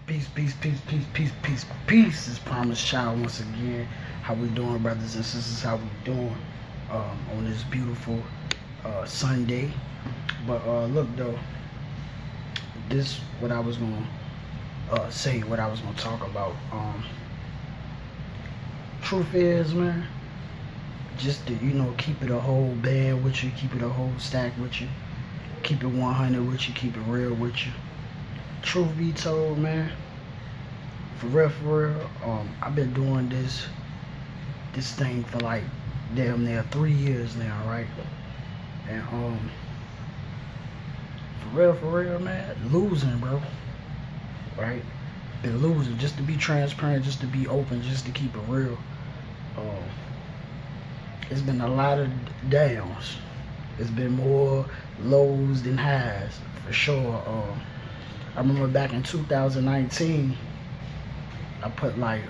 Peace, peace, peace, peace, peace, peace, peace. It's Promised Child once again. How we doing, brothers and sisters? How we doing on this beautiful Sunday? But look though, this what I was gonna say, what I was gonna talk about. Truth is, man, just to keep it a whole band with you, keep it a whole stack with you, keep it 100 with you, keep it real with you. Truth be told, man, for real, I've been doing this thing for like damn near 3 years now, right? And for real, man, losing, bro, right? Been losing, just to be transparent, just to be open, just to keep it real. It's been a lot of downs. It's been more lows than highs, for sure. I remember back in 2019, I put like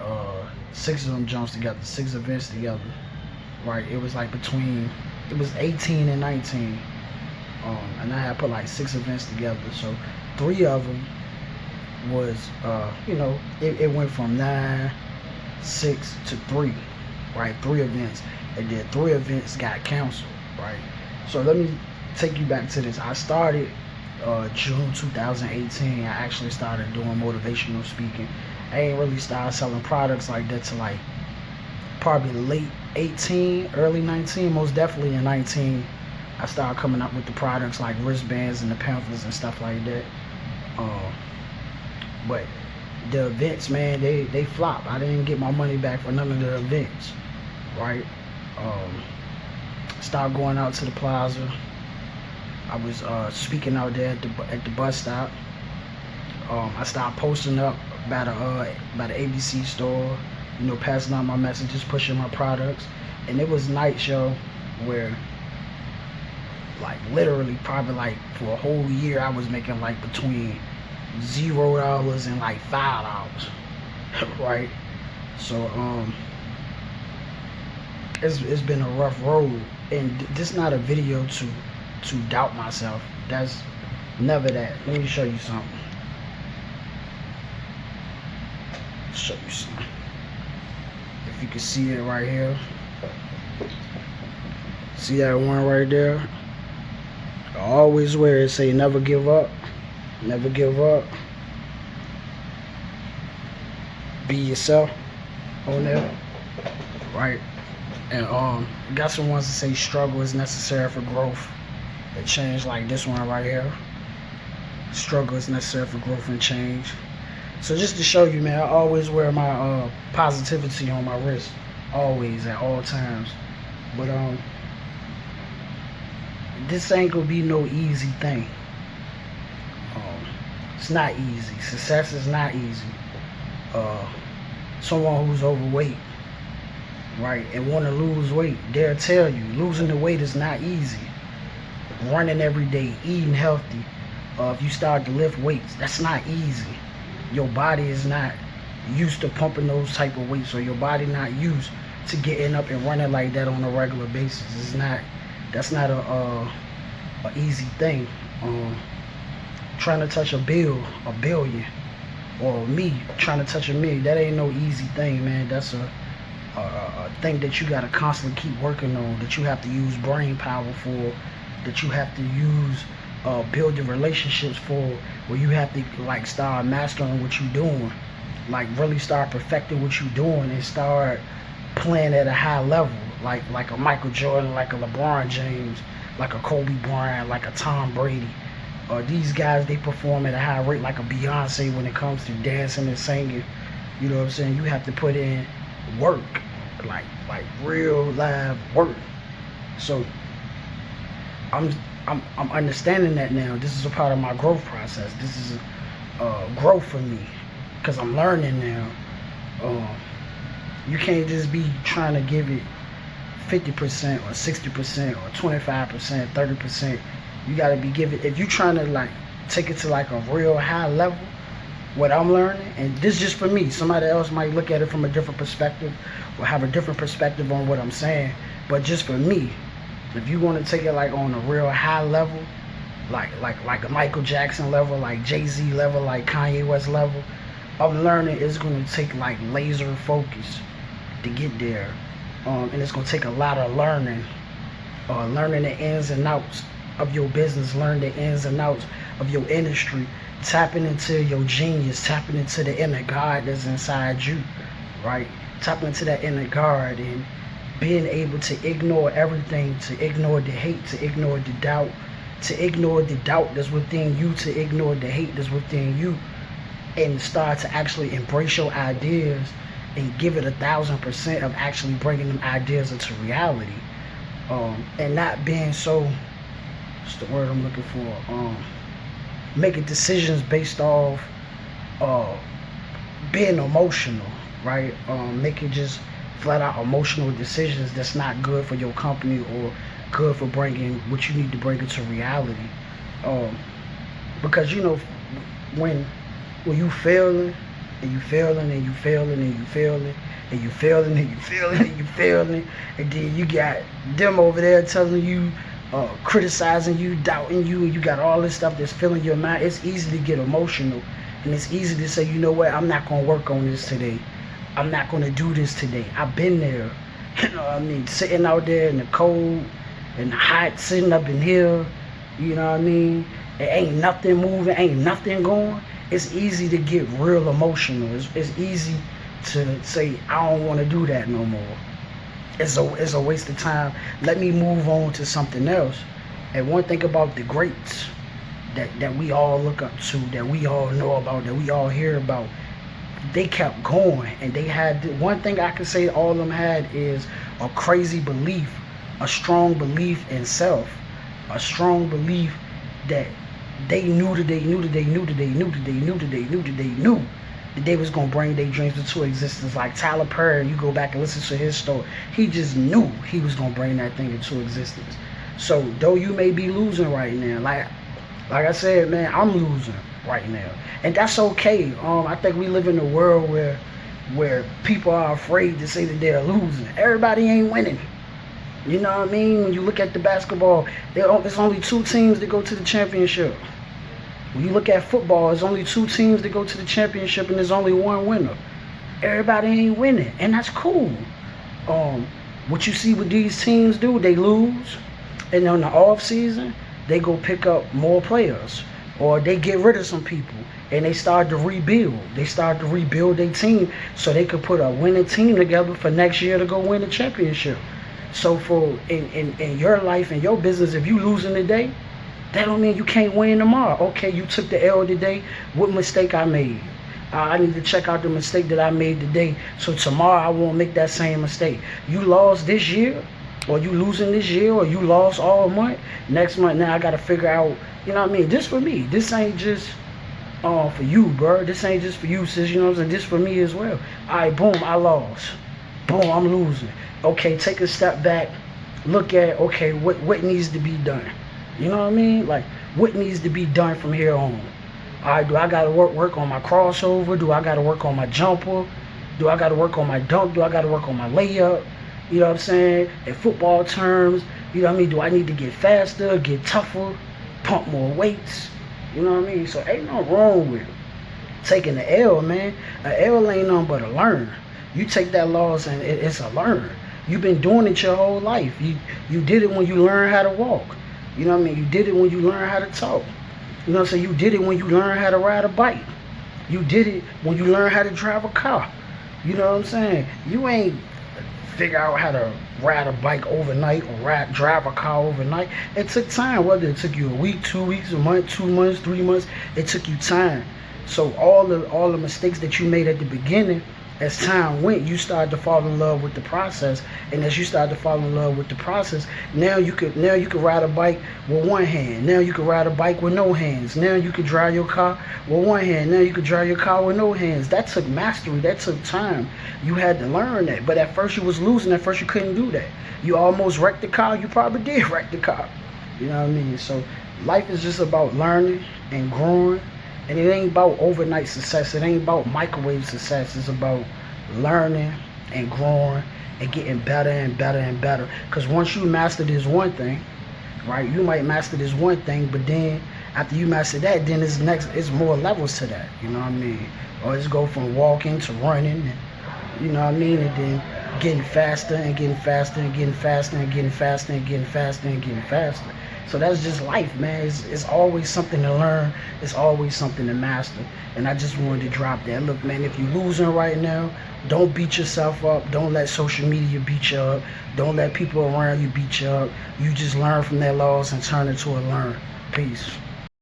6 of them jumps together, 6 events together, right? It was like it was 18 and 19, and I had put like 6 events together. So 3 of them was, it went from 9, 6 to 3, right? 3 events, and then 3 events got canceled, right? So let me take you back to this. I started June 2018. I actually started doing motivational speaking. I ain't really started selling products like that till like probably late 18, early 19, most definitely in 19. I started coming up with the products like wristbands and the pamphlets and stuff like that. But the events, man, they flop. I didn't get my money back for none of the events, right? Started going out to the plaza. I was speaking out there at the bus stop. I started posting up by the ABC store, passing out my messages, pushing my products. And it was nights, yo, where like literally probably like for a whole year I was making like between $0 and like $5, right? So it's been a rough road, and this is not a video to doubt myself. That's never that. Let me show you something. Show you something. If you can see it right here. See that one right there? I always wear it, say never give up. Never give up. Be yourself on there. Right? And got some ones that say struggle is necessary for growth. It changed, like this one right here. Struggle is necessary for growth and change. So just to show you, man, I always wear my positivity on my wrist. Always, at all times. But this ain't gonna be no easy thing. It's not easy. Success is not easy. Someone who's overweight, right, and want to lose weight, they'll tell you losing the weight is not easy. Running every day, eating healthy, if you start to lift weights, that's not easy. Your body is not used to pumping those type of weights, or your body not used to getting up and running like that on a regular basis. That's not a easy thing. Trying to touch a billion, or me trying to touch a million, that ain't no easy thing, man. That's a thing that you gotta constantly keep working on, that you have to use brain power for, that you have to use building relationships for, where you have to like start mastering what you're doing, like really start perfecting what you're doing, and start playing at a high level, like a Michael Jordan, like a LeBron James, like a Kobe Bryant, like a Tom Brady. These guys, they perform at a high rate, like a Beyonce when it comes to dancing and singing. You know what I'm saying? You have to put in work, like real live work. So I'm understanding that now. This is a part of my growth process. This is growth for me, because I'm learning now. You can't just be trying to give it 50% or 60% or 25%, 30%. You gotta be giving, if you're trying to like take it to like a real high level, what I'm learning, and this is just for me, somebody else might look at it from a different perspective or have a different perspective on what I'm saying, but just for me, if you want to take it like on a real high level, like a Michael Jackson level, like Jay-Z level, like Kanye West level, of learning is going to take like laser focus to get there, and it's going to take a lot of learning, learning the ins and outs of your business, learn the ins and outs of your industry, tapping into your genius, tapping into the inner God that's inside you, right? Tapping into that inner God and being able to ignore everything, to ignore the hate, to ignore the doubt, to ignore the doubt that's within you, to ignore the hate that's within you, and start to actually embrace your ideas and give it 1,000% of actually bringing them ideas into reality, and not being so, what's the word I'm looking for, making decisions based off being emotional, right? Making just flat out emotional decisions that's not good for your company or good for bringing what you need to bring into reality. Because you know, when you failing and you failing and you failing and you failing and you failing and you failing and you failing, and then you got them over there telling you, criticizing you, doubting you, and you got all this stuff that's filling your mind, it's easy to get emotional, and it's easy to say, you know what, I'm not gonna work on this today. I'm not gonna do this today. I've been there. You know what I mean? Sitting out there in the cold and the hot, sitting up in here, you know what I mean? It ain't nothing moving, ain't nothing going. It's easy to get real emotional. It's easy to say, I don't want to do that no more. It's a waste of time. Let me move on to something else. And one thing about the greats that we all look up to, that we all know about, that we all hear about, they kept going, and they had, one thing I can say all of them had is a crazy belief, a strong belief in self, a strong belief that they knew that they knew that they knew that they knew that they knew that they knew that they knew that they was gonna bring their dreams into existence. Like Tyler Perry, you go back and listen to his story, he just knew he was gonna bring that thing into existence. So though you may be losing right now, like I said, man, I'm losing right now, and that's okay. I think we live in a world where people are afraid to say that they're losing. Everybody ain't winning. You know what I mean? When you look at the basketball, it's only 2 teams that go to the championship. When you look at football, it's only 2 teams that go to the championship, and there's only 1 winner. Everybody ain't winning, and that's cool. What you see what these teams do, they lose, and on the off season, they go pick up more players, or they get rid of some people, and they start to rebuild. They start to rebuild their team so they could put a winning team together for next year to go win the championship. So for in your life and your business, if you losing today, that don't mean you can't win tomorrow. Okay, you took the L today. What mistake I made? I need to check out the mistake that I made today, so tomorrow I won't make that same mistake. You lost this year, or you losing this year, or you lost all month. Next month, now I got to figure out, you know what I mean? This for me. This ain't just for you, bro. This ain't just for you, sis. You know what I'm saying? This for me as well. All right, boom, I lost. Boom, I'm losing. Okay, take a step back. Look at, okay, what needs to be done? You know what I mean? Like, what needs to be done from here on? All right, do I got to work on my crossover? Do I got to work on my jumper? Do I got to work on my dunk? Do I got to work on my layup? You know what I'm saying? In football terms, you know what I mean? Do I need to get faster, get tougher, pump more weights? You know what I mean? So ain't nothing wrong with taking the L, man. An L ain't nothing but a learn. You take that loss and it's a learn. You've been doing it your whole life. You did it when you learned how to walk. You know what I mean? You did it when you learned how to talk. You know what I'm saying? You did it when you learned how to ride a bike. You did it when you learned how to drive a car. You know what I'm saying? You ain't figure out how to ride a bike overnight or drive a car overnight. It took time, whether it took you a week, 2 weeks, a month, 2 months, 3 months, it took you time. So all the mistakes that you made at the beginning, as time went, you started to fall in love with the process, and as you started to fall in love with the process, now you could ride a bike with one hand. Now you could ride a bike with no hands. Now you could drive your car with one hand. Now you could drive your car with no hands. That took mastery. That took time. You had to learn that. But at first you was losing. At first you couldn't do that. You almost wrecked the car. You probably did wreck the car. You know what I mean? So life is just about learning and growing. And it ain't about overnight success. It ain't about microwave success. It's about learning and growing and getting better and better and better. Because once you master this one thing, right, you might master this one thing, but then After you master that, then it's more levels to that. You know what I mean? Or it's go from walking to running, and, you know what I mean? And then getting faster and getting faster and getting faster and getting faster and getting faster and getting faster. So that's just life, man. It's always something to learn. It's always something to master. And I just wanted to drop that. Look, man, if you're losing right now, don't beat yourself up. Don't let social media beat you up. Don't let people around you beat you up. You just learn from that loss and turn it to a learn. Peace.